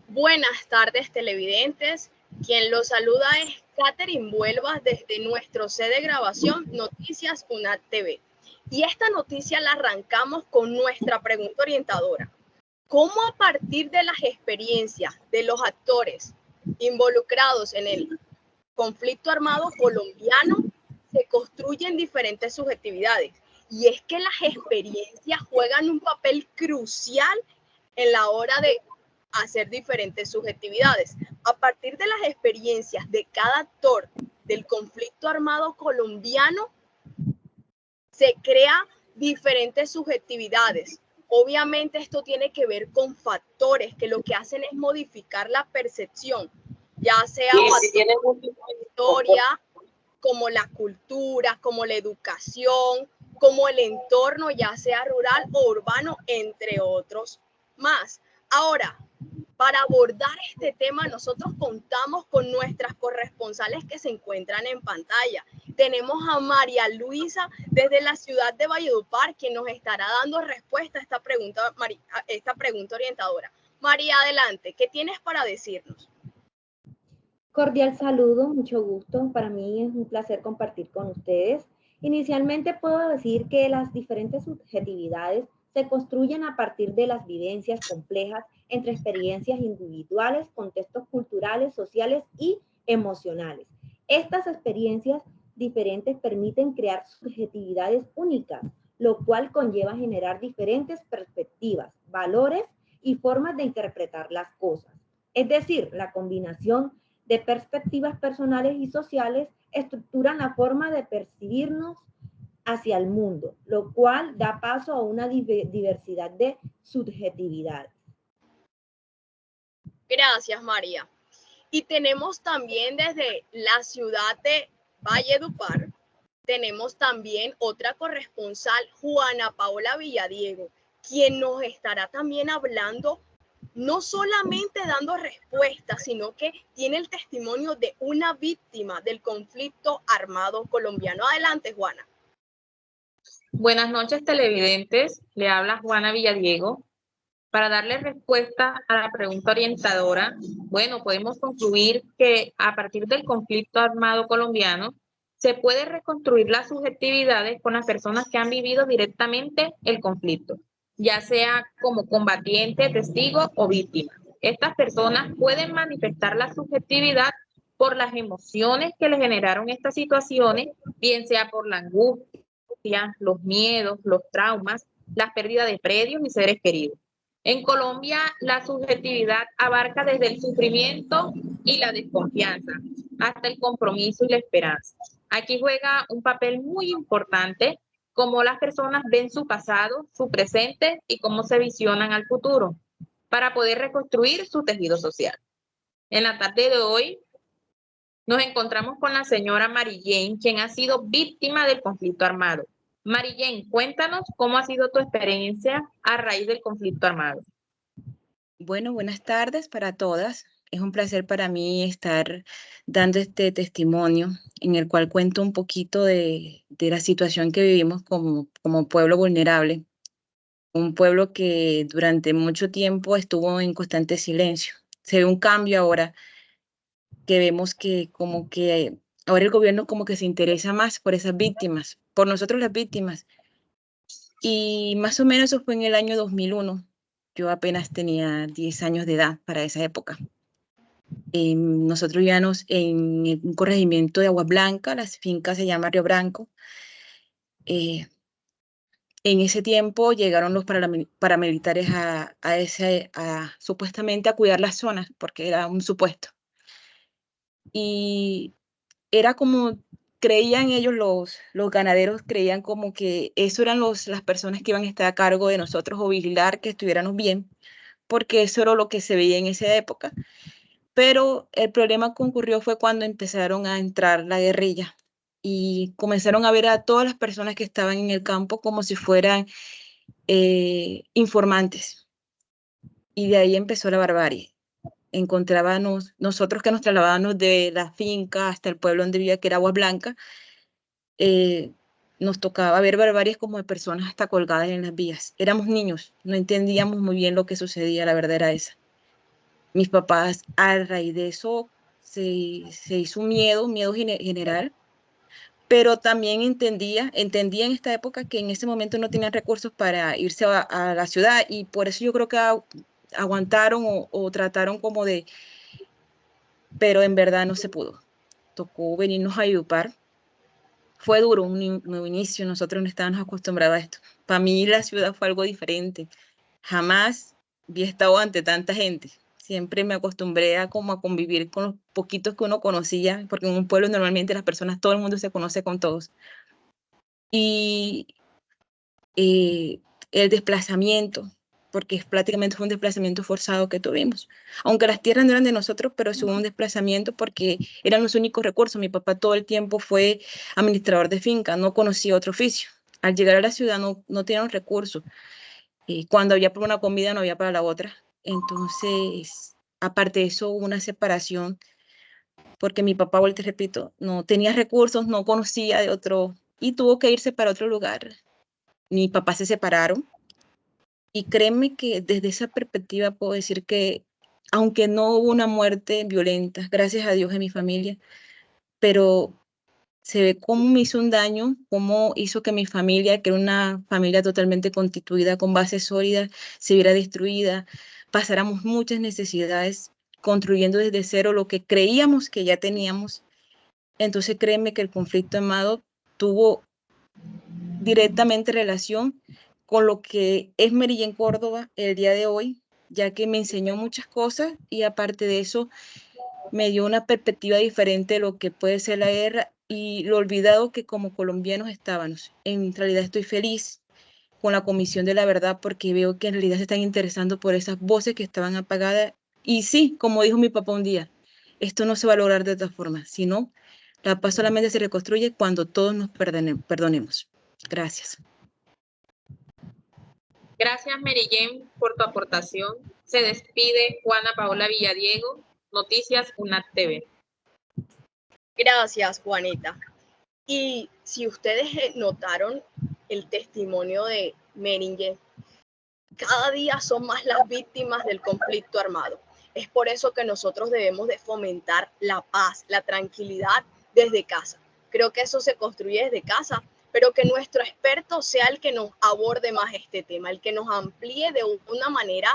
Buenas tardes, televidentes. Quien los saluda es Catherine Vuelvas desde nuestro sede de grabación Noticias UNAT TV. Y esta noticia la arrancamos con nuestra pregunta orientadora. ¿Cómo a partir de las experiencias de los actores involucrados en el conflicto armado colombiano se construyen diferentes subjetividades? Y es que las experiencias juegan un papel crucial en la hora de hacer diferentes subjetividades. A partir de las experiencias de cada actor del conflicto armado colombiano, se crea diferentes subjetividades. Obviamente esto tiene que ver con factores que lo que hacen es modificar la percepción, ya sea factores de historia, como la cultura, como la educación, como el entorno, ya sea rural o urbano, entre otros más. Ahora, para abordar este tema, nosotros contamos con nuestras corresponsales que se encuentran en pantalla. Tenemos a María Luisa desde la ciudad de Valledupar, quien nos estará dando respuesta a esta pregunta orientadora. María, adelante, ¿qué tienes para decirnos? Cordial saludo, mucho gusto. Para mí es un placer compartir con ustedes. Inicialmente puedo decir que las diferentes subjetividades se construyen a partir de las vivencias complejas entre experiencias individuales, contextos culturales, sociales y emocionales. Estas experiencias diferentes permiten crear subjetividades únicas, lo cual conlleva generar diferentes perspectivas, valores y formas de interpretar las cosas. Es decir, la combinación de perspectivas personales y sociales estructuran la forma de percibirnos hacia el mundo, lo cual da paso a una diversidad de subjetividades. Gracias, María. Y tenemos también desde la ciudad de Valledupar, tenemos también otra corresponsal, Juana Paola Villadiego, quien nos estará también hablando, no solamente dando respuestas, sino que tiene el testimonio de una víctima del conflicto armado colombiano. Adelante, Juana. Buenas noches, televidentes. Le habla Juana Villadiego. Para darle respuesta a la pregunta orientadora, bueno, podemos concluir que a partir del conflicto armado colombiano se puede reconstruir las subjetividades con las personas que han vivido directamente el conflicto, ya sea como combatiente, testigo o víctima. Estas personas pueden manifestar la subjetividad por las emociones que le generaron estas situaciones, bien sea por la angustia, los miedos, los traumas, la pérdida de predios y seres queridos. En Colombia, la subjetividad abarca desde el sufrimiento y la desconfianza hasta el compromiso y la esperanza. Aquí juega un papel muy importante cómo las personas ven su pasado, su presente y cómo se visionan al futuro para poder reconstruir su tejido social. En la tarde de hoy nos encontramos con la señora Mary Jane, quien ha sido víctima del conflicto armado. Mary Jane, cuéntanos cómo ha sido tu experiencia a raíz del conflicto armado. Bueno, buenas tardes para todas. Es un placer para mí estar dando este testimonio en el cual cuento un poquito de la situación que vivimos como pueblo vulnerable. Un pueblo que durante mucho tiempo estuvo en constante silencio. Se ve un cambio ahora que vemos que como que ahora el gobierno como que se interesa más por esas víctimas, por nosotros las víctimas. Y más o menos eso fue en el año 2001. Yo apenas tenía 10 años de edad para esa época. Nosotros vivíamos en un corregimiento de Agua Blanca, la finca se llama Río Branco. En ese tiempo llegaron los paramilitares supuestamente a cuidar las zonas, porque era un supuesto. Y era como, creían ellos, los ganaderos creían como que eso eran las personas que iban a estar a cargo de nosotros o vigilar que estuviéramos bien, porque eso era lo que se veía en esa época. Pero el problema que ocurrió fue cuando empezaron a entrar la guerrilla y comenzaron a ver a todas las personas que estaban en el campo como si fueran informantes. Y de ahí empezó la barbarie. Encontrábamos, nosotros que nos trasladábamos de la finca hasta el pueblo donde vivía, que era Agua Blanca, nos tocaba ver barbaries como de personas hasta colgadas en las vías. Éramos niños, no entendíamos muy bien lo que sucedía, la verdad era esa. Mis papás, a raíz de eso, se hizo un miedo general, pero también entendía en esta época que en ese momento no tenían recursos para irse a la ciudad, y por eso yo creo que aguantaron o trataron como de, pero en verdad no se pudo. Tocó venirnos a Valledupar. Fue duro un nuevo inicio, nosotros no estábamos acostumbrados a esto. Para mí la ciudad fue algo diferente. Jamás había estado ante tanta gente. Siempre me acostumbré a como a convivir con los poquitos que uno conocía, porque en un pueblo normalmente las personas, todo el mundo se conoce con todos. Y el desplazamiento, porque prácticamente fue un desplazamiento forzado que tuvimos. Aunque las tierras no eran de nosotros, pero sí hubo un desplazamiento porque eran los únicos recursos. Mi papá todo el tiempo fue administrador de finca, no conocía otro oficio. Al llegar a la ciudad no tenían recursos. Cuando había para una comida no había para la otra. Entonces, aparte de eso, hubo una separación porque mi papá, vuelvo y repito, no tenía recursos, no conocía de otro y tuvo que irse para otro lugar. Mi papá se separaron. Y créeme que desde esa perspectiva puedo decir que, aunque no hubo una muerte violenta, gracias a Dios en mi familia, pero se ve cómo me hizo un daño, cómo hizo que mi familia, que era una familia totalmente constituida, con bases sólidas, se viera destruida, pasáramos muchas necesidades, construyendo desde cero lo que creíamos que ya teníamos. Entonces créeme que el conflicto armado tuvo directamente relación con lo que es Medellín, Córdoba, el día de hoy, ya que me enseñó muchas cosas y aparte de eso me dio una perspectiva diferente de lo que puede ser la guerra y lo olvidado que como colombianos estábamos. En realidad estoy feliz con la Comisión de la Verdad porque veo que en realidad se están interesando por esas voces que estaban apagadas. Y sí, como dijo mi papá un día, esto no se va a lograr de otra forma, sino la paz solamente se reconstruye cuando todos nos perdonemos. Gracias. Gracias, Merillén, por tu aportación. Se despide Juana Paola Villadiego, Noticias UNAT TV. Gracias, Juanita. Y si ustedes notaron el testimonio de Meringen, cada día son más las víctimas del conflicto armado. Es por eso que nosotros debemos de fomentar la paz, la tranquilidad desde casa. Creo que eso se construye desde casa, pero que nuestro experto sea el que nos aborde más este tema, el que nos amplíe de una manera